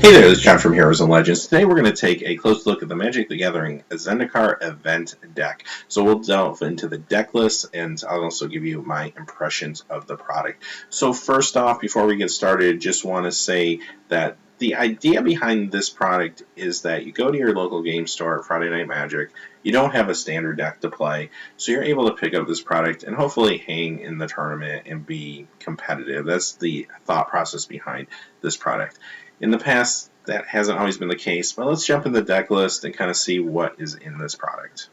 Hey there, this is John from Heroes and Legends. Today we're going to take a close look at the Magic the Gathering Zendikar Event Deck. So we'll delve into the deck list, and I'll also give you my impressions of the product. So first off, before we get started, just want to say that the idea behind this product is that you go to your local game store at Friday Night Magic, you don't have a standard deck to play, so you're able to pick up this product and hopefully hang in the tournament and be competitive. That's the thought process behind this product. In the past, that hasn't always been the case, but let's jump in the deck list and kind of see what is in this product.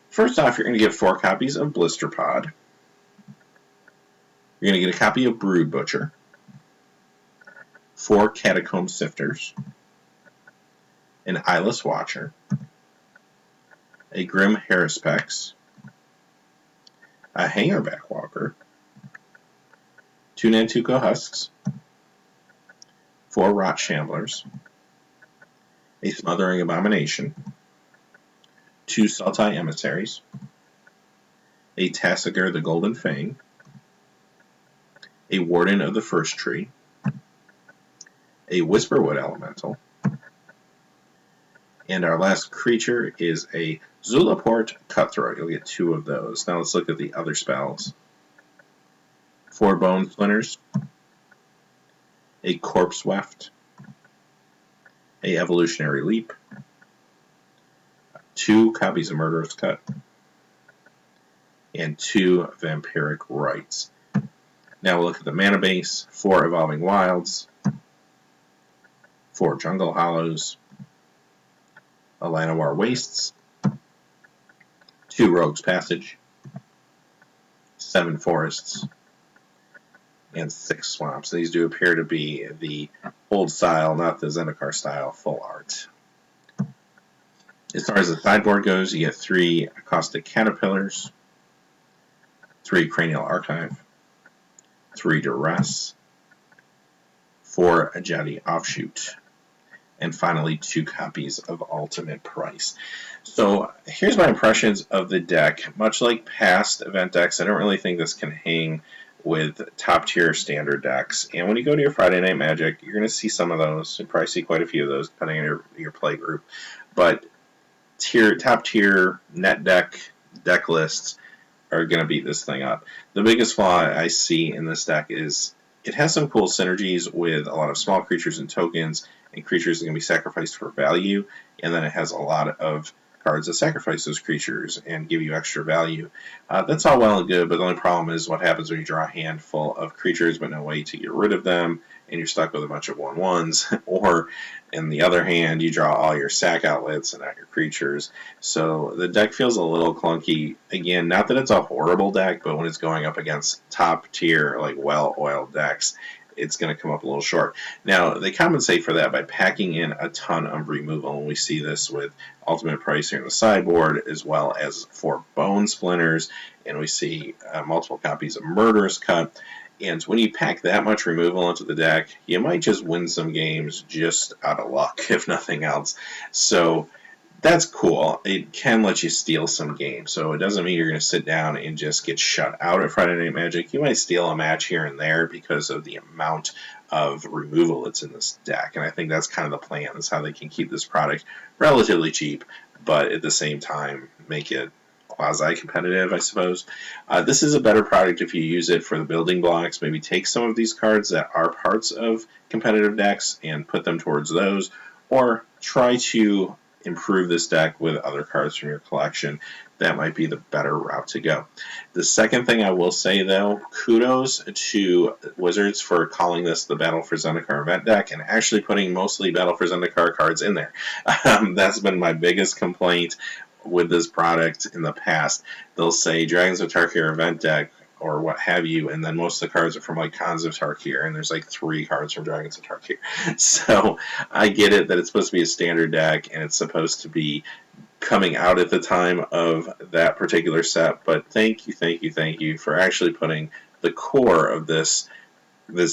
First off, you're going to get 4 copies of Blister Pod. You're going to get a copy of Brood Butcher, 4 Catacomb Sifters, an Eyeless Watcher, a Grim Haruspex, a Hangerback Walker, 2 Nantuko Husks, 4 Rot Shamblers, a Smothering Abomination, 2 Sultai Emissaries, a Tassiger the Golden Fang, a Warden of the First Tree, a Whisperwood Elemental, and our last creature is a Zulaport Cutthroat. You'll get 2 of those. Now let's look at the other spells. 4 Bone Splinters, a Corpse Weft, a Evolutionary Leap, 2 copies of Murderous Cut, and 2 Vampiric Rites. Now we'll look at the mana base: 4 Evolving Wilds, 4 Jungle Hollows, a Llanowar Wastes, 2 Rogue's Passage, 7 Forests, and 6 Swamps. These do appear to be the old style, not the Zendikar style, full art. As far as the sideboard goes, you get 3 Caustic Caterpillars, 3 Cranial Archive, 3 Duress, 4 Ajadi Offshoot, and finally 2 copies of Ultimate Price. So here's my impressions of the deck. Much like past event decks, I don't really think this can hang with top tier standard decks. And when you go to your Friday Night Magic, you're going to see some of those. You'll probably see quite a few of those depending on your play group. But top tier net deck lists are going to beat this thing up. The biggest flaw I see in this deck is it has some cool synergies with a lot of small creatures and tokens, and creatures that can be sacrificed for value, and then it has a lot of cards that sacrifice those creatures and give you extra value. That's all well and good, but the only problem is what happens when you draw a handful of creatures but no way to get rid of them, and you're stuck with a bunch of 1/1s, or in the other hand, you draw all your sack outlets and not your creatures. So the deck feels a little clunky. Again, not that it's a horrible deck, but when it's going up against top tier, like well-oiled decks, it's going to come up a little short. Now, they compensate for that by packing in a ton of removal, and we see this with Ultimate Price here in the sideboard, as well as 4 Bone Splinters, and we see multiple copies of Murderous Cut. And when you pack that much removal into the deck, you might just win some games just out of luck, if nothing else. So that's cool. It can let you steal some games. So it doesn't mean you're going to sit down and just get shut out at Friday Night Magic. You might steal a match here and there because of the amount of removal that's in this deck. And I think that's kind of the plan. That's how they can keep this product relatively cheap, but at the same time make it quasi-competitive, I suppose. This is a better product if you use it for the building blocks. Maybe take some of these cards that are parts of competitive decks and put them towards those, or try to improve this deck with other cards from your collection. That might be the better route to go. The second thing I will say, though, kudos to Wizards for calling this the Battle for Zendikar event deck and actually putting mostly Battle for Zendikar cards in there. That's been my biggest complaint with this product in the past. They'll say Dragons of Tarkir event deck or what have you, and then most of the cards are from like Khans of Tarkir, and there's like 3 cards from Dragons of Tarkir. So I get it that it's supposed to be a standard deck and it's supposed to be coming out at the time of that particular set, but thank you for actually putting the core of this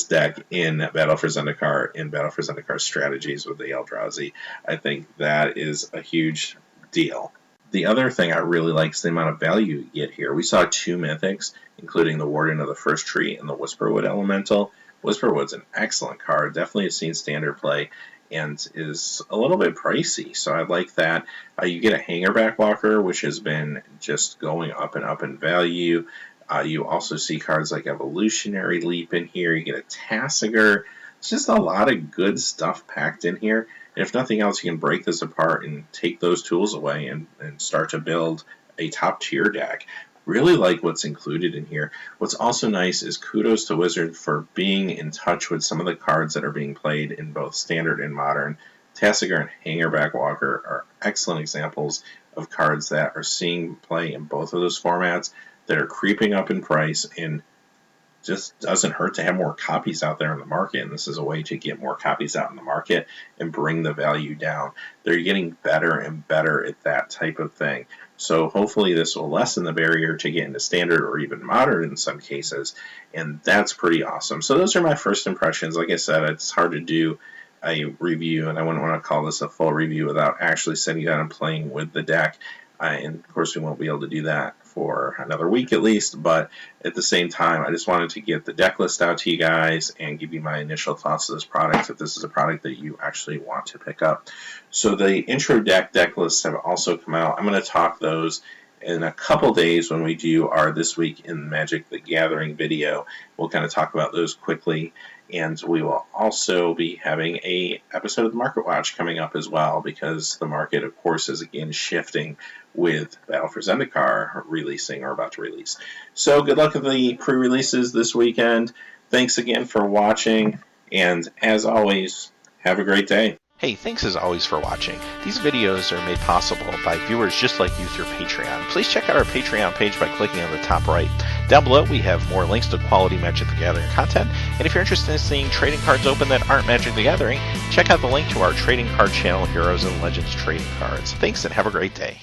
deck in Battle for Zendikar, in Battle for Zendikar strategies with the Eldrazi. I think that is a huge deal. The other thing I really like is the amount of value you get here. We saw 2 mythics, including the Warden of the First Tree and the Whisperwood Elemental, Whisperwood's an excellent card. Definitely has seen standard play and is a little bit pricey, so I like that. You get a Hangerback Walker, which has been just going up and up in value. You also see cards like Evolutionary Leap in here. You get a Tassiger. It's just a lot of good stuff packed in here. And if nothing else, you can break this apart and take those tools away and start to build a top tier deck. Really like what's included in here. What's also nice is kudos to Wizard for being in touch with some of the cards that are being played in both standard and modern. Tassiger and Hangerback Walker are excellent examples of cards that are seeing play in both of those formats, that are creeping up in price, and just doesn't hurt to have more copies out there in the market, and this is a way to get more copies out in the market and bring the value down. They're getting better and better at that type of thing. So hopefully this will lessen the barrier to get into standard or even modern in some cases, and that's pretty awesome. So those are my first impressions. Like I said, it's hard to do a review, and I wouldn't want to call this a full review without actually sitting down and playing with the deck. And of course we won't be able to do that for another week at least, but at the same time I just wanted to get the deck list out to you guys and give you my initial thoughts of this product, if this is a product that you actually want to pick up. So the intro deck lists have also come out. I'm going to talk those in a couple days when we do our This Week in Magic the Gathering video. We'll kind of talk about those quickly, and we will also be having a episode of the Market Watch coming up as well, because the market, of course, is again shifting with Battle for Zendikar releasing or about to release. So good luck with the pre-releases this weekend. Thanks again for watching, and as always, have a great day. Hey, thanks as always for watching. These videos are made possible by viewers just like you through Patreon. Please check out our Patreon page by clicking on the top right. Down below we have more links to quality Magic the Gathering content, and if you're interested in seeing trading cards open that aren't Magic the Gathering, check out the link to our trading card channel, Heroes and Legends Trading Cards. Thanks and have a great day.